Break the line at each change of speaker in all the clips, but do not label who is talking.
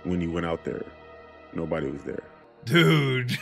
When he went out there, nobody was there.
Dude.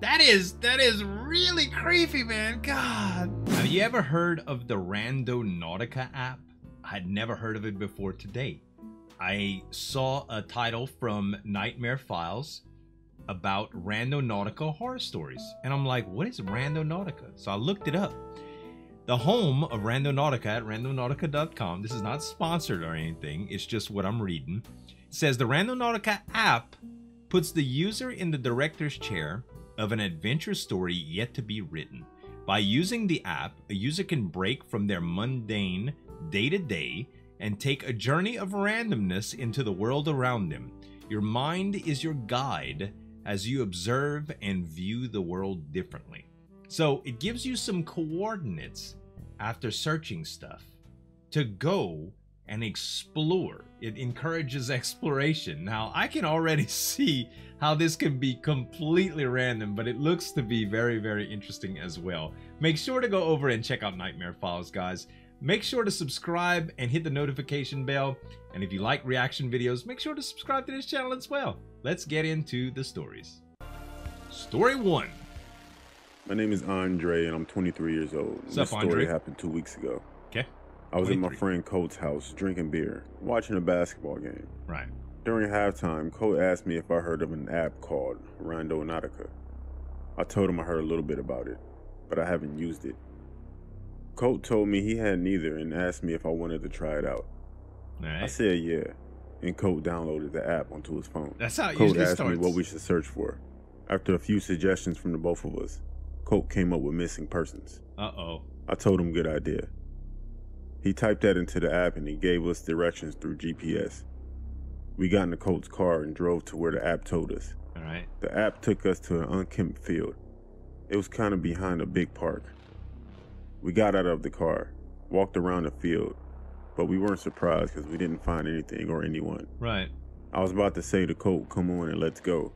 That is really creepy, man. God. Have you ever heard of the Randonautica app? I had never heard of it before today. I saw a title from Nightmare Files about Randonautica horror stories. And I'm like, what is Randonautica? So I looked it up. The home of Randonautica at randonautica.com. This is not sponsored or anything. It's just what I'm reading. It says the Randonautica app puts the user in the director's chair of an adventure story yet to be written. By using the app, a user can break from their mundane day-to-day and take a journey of randomness into the world around them. Your mind is your guide as you observe and view the world differently. So it gives you some coordinates after searching stuff to go and explore. It encourages exploration. Now, I can already see how this can be completely random, but it looks to be very, very interesting as well. Make sure to go over and check out Nightmare Files, guys. Make sure to subscribe and hit the notification bell. And if you like reaction videos, make sure to subscribe to this channel as well. Let's get into the stories. Story 1.
My name is Andre, and I'm 23 years old.
What's up,
This story
Andre?
happened 2 weeks ago.
Okay.
I was at my
23.
friend Coates' house drinking beer, watching a basketball game.
Right.
During halftime, Colt asked me if I heard of an app called Randonautica. I told him I heard a little bit about it, but I haven't used it. Colt told me he hadn't either and asked me if I wanted to try it out.
All
I
right.
said yeah, and Colt downloaded the app onto his phone.
That's how it
Colt
usually
asked
starts.
me what we should search for. After a few suggestions from the both of us, Colt came up with missing persons.
Uh-oh.
I told him good idea. He typed that into the app and he gave us directions through GPS. We got in the Colt's car and drove to where the app told us.
All right.
The app took us to an unkempt field. It was kind of behind a big park. We got out of the car, walked around the field, but we weren't surprised because we didn't find anything or anyone.
Right.
I was about to say to Colt, come on and let's go,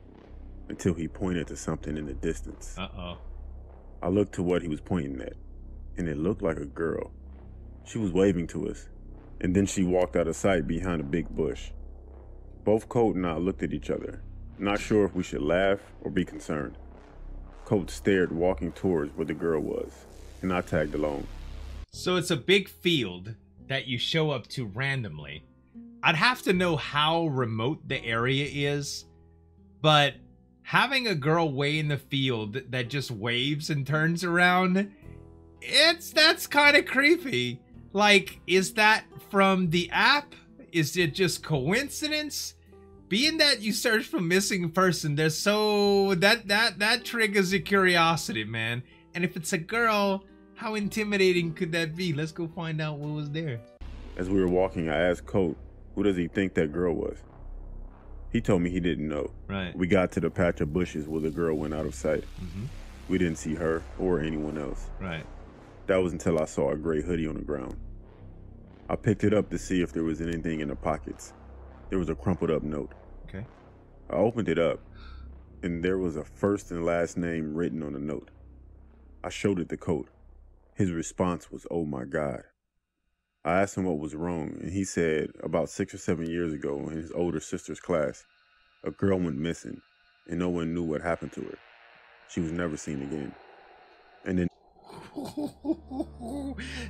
until he pointed to something in the distance.
Uh-oh.
I looked to what he was pointing at, and it looked like a girl. She was waving to us, and then she walked out of sight behind a big bush. Both Colt and I looked at each other, not sure if we should laugh or be concerned. Colt stared walking towards where the girl was, and I tagged along.
So it's a big field that you show up to randomly. I'd have to know how remote the area is, but having a girl way in the field that just waves and turns around, that's kind of creepy. Like, is that from the app? Is it just coincidence? Being that you search for missing person, there's so that triggers a curiosity, man. And if it's a girl, how intimidating could that be? Let's go find out what was there.
As we were walking, I asked Colt, who does he think that girl was? He told me he didn't know.
Right.
We got to the patch of bushes where the girl went out of sight.
Mm-hmm.
We didn't see her or anyone else.
Right.
That was until I saw a gray hoodie on the ground. I picked it up to see if there was anything in the pockets. There was a crumpled up note.
Okay.
I opened it up, and there was a first and last name written on the note. I showed it to Colt. His response was, "Oh my God." I asked him what was wrong, and he said about 6 or 7 years ago in his older sister's class, a girl went missing, and no one knew what happened to her. She was never seen again. And then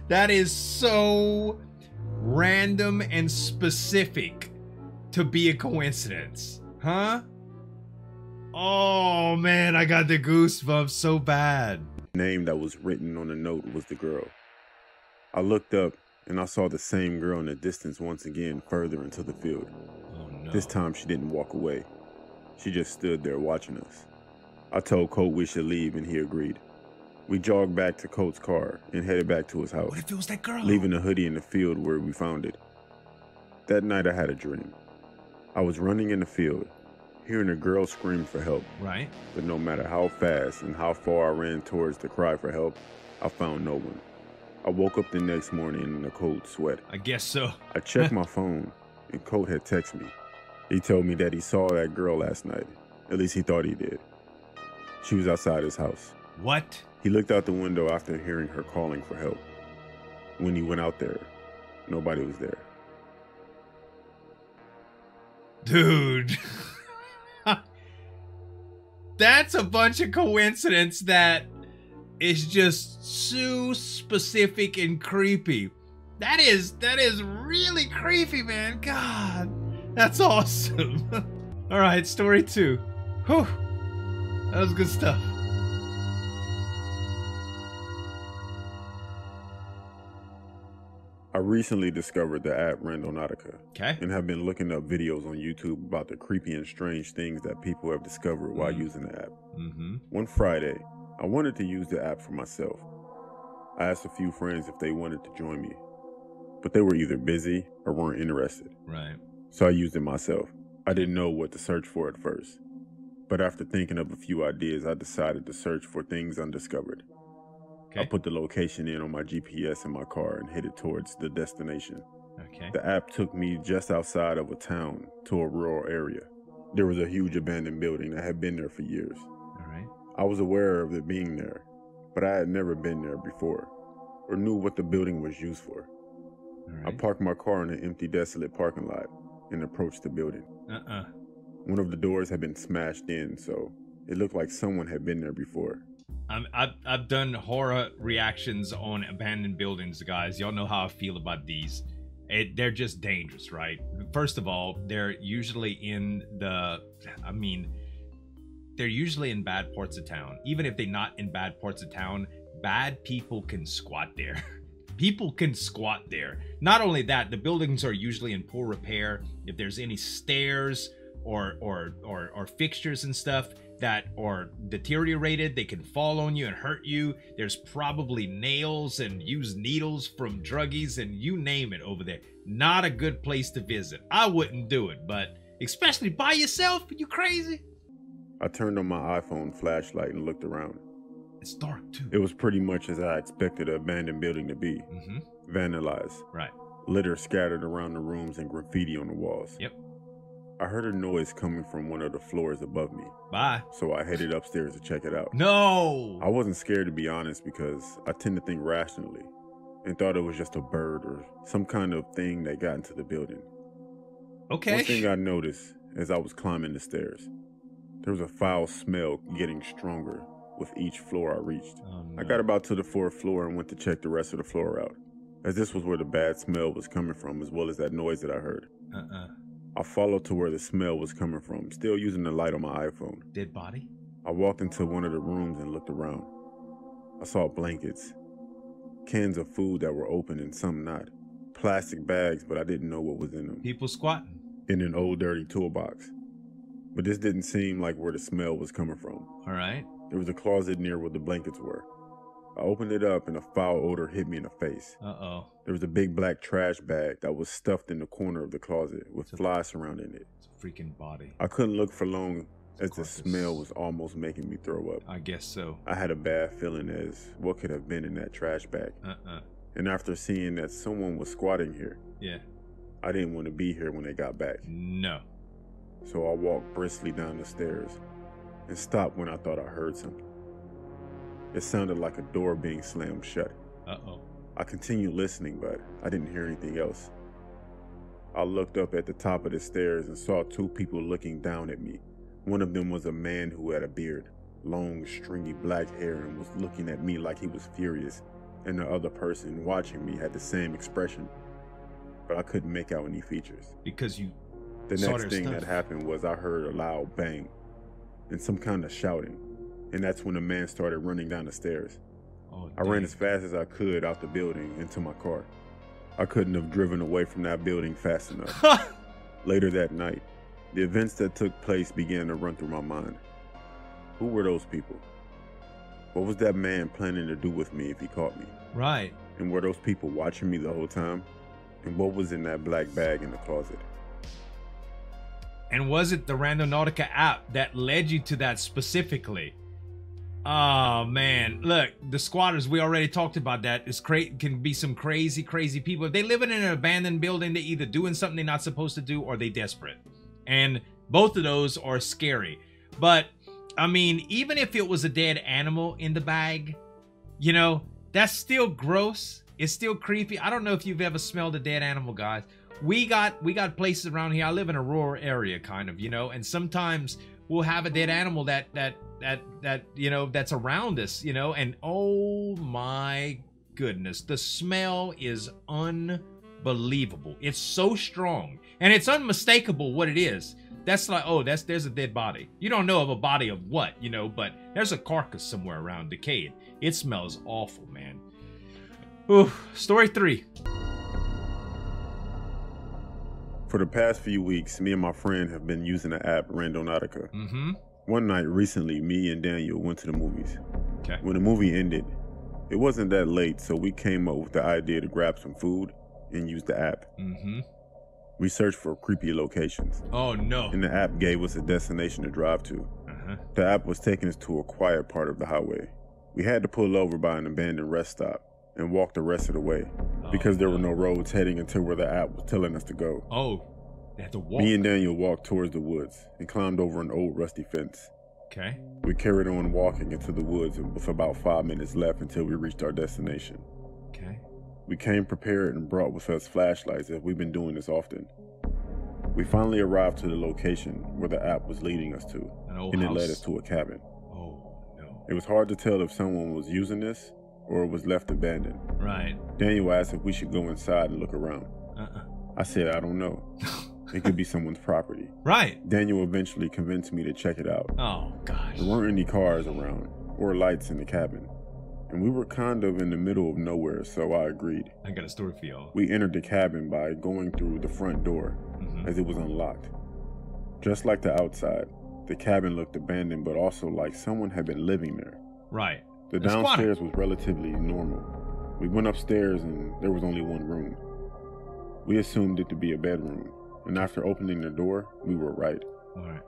that is so random and specific to be a coincidence, huh? Oh man, I got the goosebumps so bad.
the name that was written on the note was the girl. I looked up, and I saw the same girl in the distance once again further into the field.
Oh no.
This time she didn't walk away. She just stood there watching us. I told Colt we should leave, and he agreed. We jogged back to Colt's car and headed back to his house,
What if it was that girl?
leaving the hoodie in the field where we found it. That night I had a dream. I was running in the field, hearing a girl scream for help,
Right?
but no matter how fast and how far I ran towards the cry for help, I found no one. I woke up the next morning in a cold sweat.
I guess so.
I checked my phone, and Colt had texted me. He told me that he saw that girl last night. At least he thought he did. She was outside his house.
What?
He looked out the window after hearing her calling for help. When he went out there, nobody was there.
Dude. That's a bunch of coincidence that is just so specific and creepy. That is really creepy, man. God, that's awesome. All right, story 2. Whew, that was good stuff.
I recently discovered the app Randonautica.
Okay.
And have been looking up videos on YouTube about the creepy and strange things that people have discovered while using the app. One Friday, I wanted to use the app for myself. I asked a few friends if they wanted to join me, but they were either busy or weren't interested.
Right.
So I used it myself. I didn't know what to search for at first, but after thinking of a few ideas, I decided to search for things undiscovered.
Okay.
I put the location in on my GPS in my car and headed towards the destination.
Okay.
The app took me just outside of a town to a rural area. There was a huge abandoned building that had been there for years.
All right.
I was aware of it being there, but I had never been there before or knew what the building was used for.
All right.
I parked my car in an empty, desolate parking lot and approached the building. One of the doors had been smashed in, so it looked like someone had been there before.
I've done horror reactions on abandoned buildings, guys. Y'all know how I feel about these. They're just dangerous, right? First of all, they're usually in they're usually in bad parts of town. Even if they're not in bad parts of town, bad people can squat there. People can squat there. Not only that, the buildings are usually in poor repair. If there's any stairs or fixtures and stuff that are deteriorated, they can fall on you and hurt you. There's probably nails and used needles from druggies and you name it over there. Not a good place to visit. I wouldn't do it, but especially by yourself. You crazy?
I turned on my iPhone flashlight and looked around.
It's dark too.
It was pretty much as I expected an abandoned building to be. Vandalized.
Right.
Litter scattered around the rooms and graffiti on the walls.
Yep.
I heard a noise coming from one of the floors above me.
Bye.
So I headed upstairs to check it out.
No!
I wasn't scared, to be honest, because I tend to think rationally and thought it was just a bird or some kind of thing that got into the building.
Okay.
One thing I noticed as I was climbing the stairs, there was a foul smell getting stronger with each floor I reached.
Oh, no.
I got about to the 4th floor and went to check the rest of the floor out, as this was where the bad smell was coming from, as well as that noise that I heard. I followed to where the smell was coming from, still using the light on my iPhone.
Dead body?
I walked into one of the rooms and looked around. I saw blankets, cans of food that were open and some not, plastic bags, but I didn't know what was in them.
People squatting.
In an old dirty toolbox. But this didn't seem like where the smell was coming from.
All right.
There was a closet near where the blankets were. I opened it up and a foul odor hit me in the face.
Uh-oh.
There was a big black trash bag that was stuffed in the corner of the closet with flies surrounding it.
It's a freaking body.
I couldn't look for long as the smell was almost making me throw up.
I guess so.
I had a bad feeling as what could have been in that trash bag. And after seeing that someone was squatting here, I didn't want to be here when they got back.
No.
So I walked briskly down the stairs and stopped when I thought I heard something. It sounded like a door being slammed shut.
Uh-oh.
I continued listening, but I didn't hear anything else. I looked up at the top of the stairs and saw 2 people looking down at me. One of them was a man who had a beard, long, stringy black hair, and was looking at me like he was furious. And the other person watching me had the same expression, but I couldn't make out any features.
Because you
The
saw
next
their
thing
stuff.
that happened was I heard a loud bang and some kind of shouting. And that's when the man started running down the stairs.
Oh,
I ran as fast as I could out the building into my car. I couldn't have driven away from that building fast enough. Later that night, the events that took place began to run through my mind. Who were those people? What was that man planning to do with me if he caught me?
Right.
And were those people watching me the whole time? And what was in that black bag in the closet?
And was it the Randonautica app that led you to that specifically? Oh man, look, the squatters, we already talked about that. Can be some crazy people. If they live in an abandoned building, they're either doing something they're not supposed to do or they desperate. And both of those are scary. But I mean, even if it was a dead animal in the bag, you know, that's still gross. It's still creepy. I don't know if you've ever smelled a dead animal, guys. we got places around here. I live in a rural area, kind of, you know, and sometimes we'll have a dead animal that you know, that's around us, you know, and oh my goodness, the smell is unbelievable. It's so strong, and it's unmistakable what it is. That's like, oh, there's a dead body. You don't know of a body of what, you know, but there's a carcass somewhere around decayed. It smells awful, man. Ooh, story 3.
For the past few weeks, me and my friend have been using the app Randonautica.
Mm-hmm.
One night recently, me and Daniel went to the movies.
Okay.
When the movie ended, it wasn't that late, so we came up with the idea to grab some food and use the app.
Mm-hmm.
We searched for creepy locations.
Oh, no.
And the app gave us a destination to drive to.
Uh-huh.
The app was taking us to a quiet part of the highway. We had to pull over by an abandoned rest stop and walk the rest of the way because there were no roads heading into where the app was telling us to go.
Oh, they had to walk.
Me and Daniel walked towards the woods and climbed over an old rusty fence.
Okay.
We carried on walking into the woods with about 5 minutes left until we reached our destination.
Okay.
We came prepared and brought with us flashlights as we've been doing this often. We finally arrived to the location where the app was leading us to, and it led us to a cabin.
Oh, no.
It was hard to tell if someone was using this or it was left abandoned.
Right.
Daniel asked if we should go inside and look around. I said, I don't know. It could be someone's property.
Right.
Daniel eventually convinced me to check it out.
Oh, gosh.
There weren't any cars around or lights in the cabin, and we were kind of in the middle of nowhere, so I agreed.
I got a story for y'all.
We entered the cabin by going through the front door as it was unlocked. Just like the outside, the cabin looked abandoned, but also like someone had been living there.
Right.
The downstairs was relatively normal. We went upstairs and there was only one room. We assumed it to be a bedroom, and after opening the door, we were right.
All right.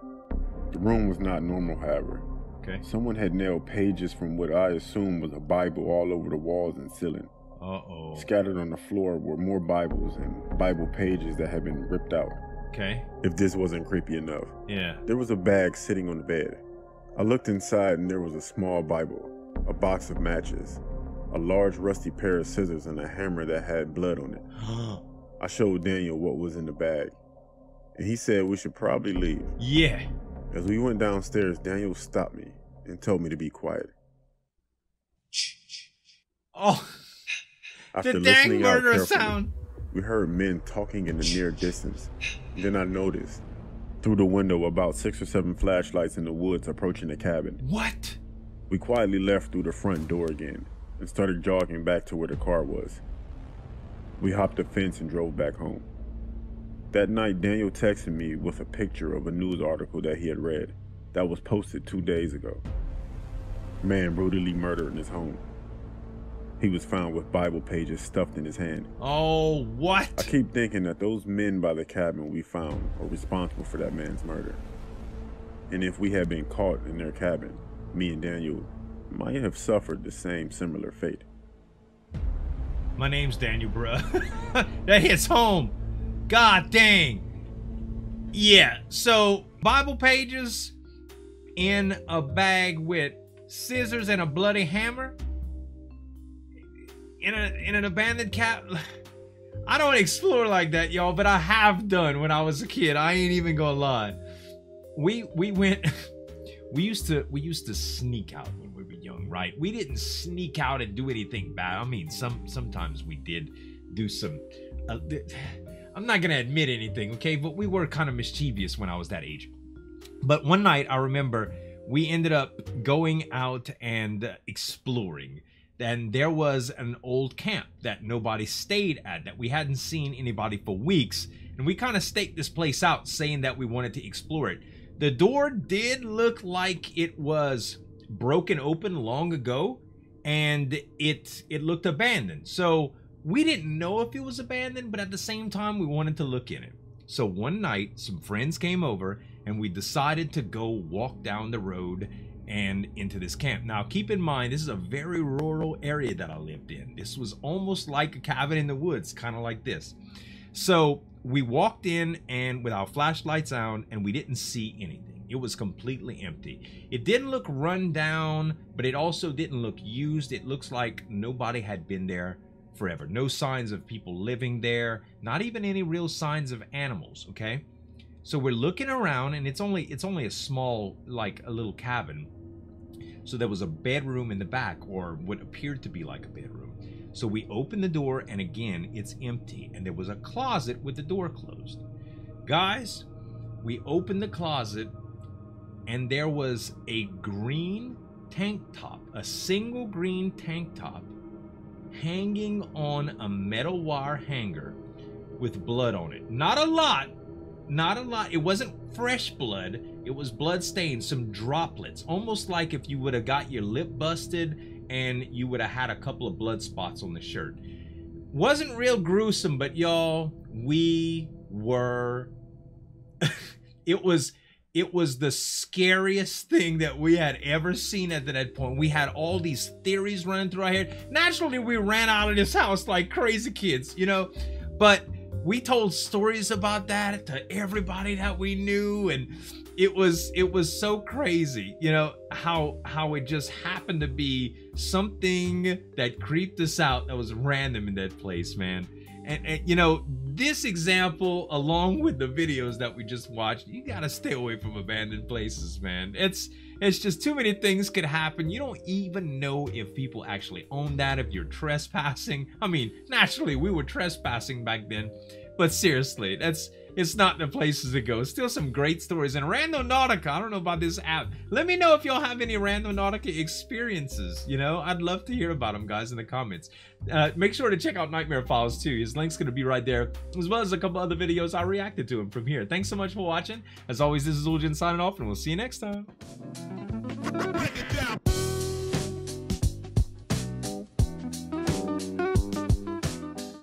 The room was not normal, however.
Okay.
Someone had nailed pages from what I assumed was a Bible all over the walls and ceiling.
Uh-oh.
Scattered on the floor were more Bibles and Bible pages that had been ripped out.
Okay.
If this wasn't creepy enough.
Yeah.
There was a bag sitting on the bed. I looked inside and there was a small Bible, a box of matches, a large rusty pair of scissors, and a hammer that had blood on it. I showed Daniel what was in the bag, and he said we should probably leave.
Yeah.
As we went downstairs, Daniel stopped me and told me to be quiet.
Oh,
After
the dang
listening out
murder
carefully,
sound.
we heard men talking in the near distance. Then I noticed, through the window, about 6 or 7 flashlights in the woods approaching the cabin.
What?
We quietly left through the front door again and started jogging back to where the car was. We hopped the fence and drove back home. That night, Daniel texted me with a picture of a news article that he had read that was posted 2 days ago. Man brutally murdered in his home. He was found with Bible pages stuffed in his hand.
Oh, what?
I keep thinking that those men by the cabin we found are responsible for that man's murder. And if we had been caught in their cabin, me and Daniel might have suffered the same similar fate.
My name's Daniel, bruh. That hits home. God dang. Yeah, so Bible pages in a bag with scissors and a bloody hammer in an abandoned cabin. I don't explore like that, y'all, but I have done when I was a kid. I ain't even gonna lie. We went we used to sneak out when we were young, right? We didn't sneak out and do anything bad. I mean, sometimes we did do some I'm not gonna admit anything, okay? But we were kind of mischievous when I was that age. But one night I remember we ended up going out and exploring. And there was an old camp that nobody stayed at, that we hadn't seen anybody for weeks. And we kind of staked this place out, saying that we wanted to explore it. The door did look like it was broken open long ago, and it looked abandoned. So we didn't know if it was abandoned, but at the same time, we wanted to look in it. So one night, some friends came over, and we decided to go walk down the road and into this camp. Now, keep in mind, this is a very rural area that I lived in. This was almost like a cabin in the woods, kind of like this. So we walked in and with our flashlights on, and we didn't see anything. It was completely empty. It didn't look run down, but it also didn't look used. It looks like nobody had been there forever. No signs of people living there, not even any real signs of animals, okay? So we're looking around, and it's only a small, like a little cabin. So there was a bedroom in the back, or what appeared to be like a bedroom. So we opened the door, and again, it's empty, and there was a closet with the door closed. Guys, we opened the closet, and there was a green tank top, a single green tank top, hanging on a metal wire hanger with blood on it. Not a lot. It wasn't fresh blood. It was blood stained, some droplets, almost like if you would have got your lip busted and you would have had a couple of blood spots on the shirt. Wasn't real gruesome, but y'all, we were it was the scariest thing that we had ever seen at that point. We had all these theories running through our head. Naturally, we ran out of this house like crazy kids, you know, but we told stories about that to everybody that we knew, and it was so crazy, you know, how it just happened to be something that creeped us out that was random in that place, man. And you know, this example, along with the videos that we just watched, you gotta stay away from abandoned places, man. It's just too many things could happen. You don't even know if people actually own that, if you're trespassing. I mean, naturally, we were trespassing back then, but seriously, it's not the places to go. Still some great stories. And Randonautica, I don't know about this app. Let me know if y'all have any Randonautica experiences. You know, I'd love to hear about them, guys, in the comments. Make sure to check out Nightmare Files too. His link's gonna be right there, as well as a couple other videos I reacted to him from here. Thanks so much for watching. As always, this is Zueljin signing off, and we'll see you next time. Break it down.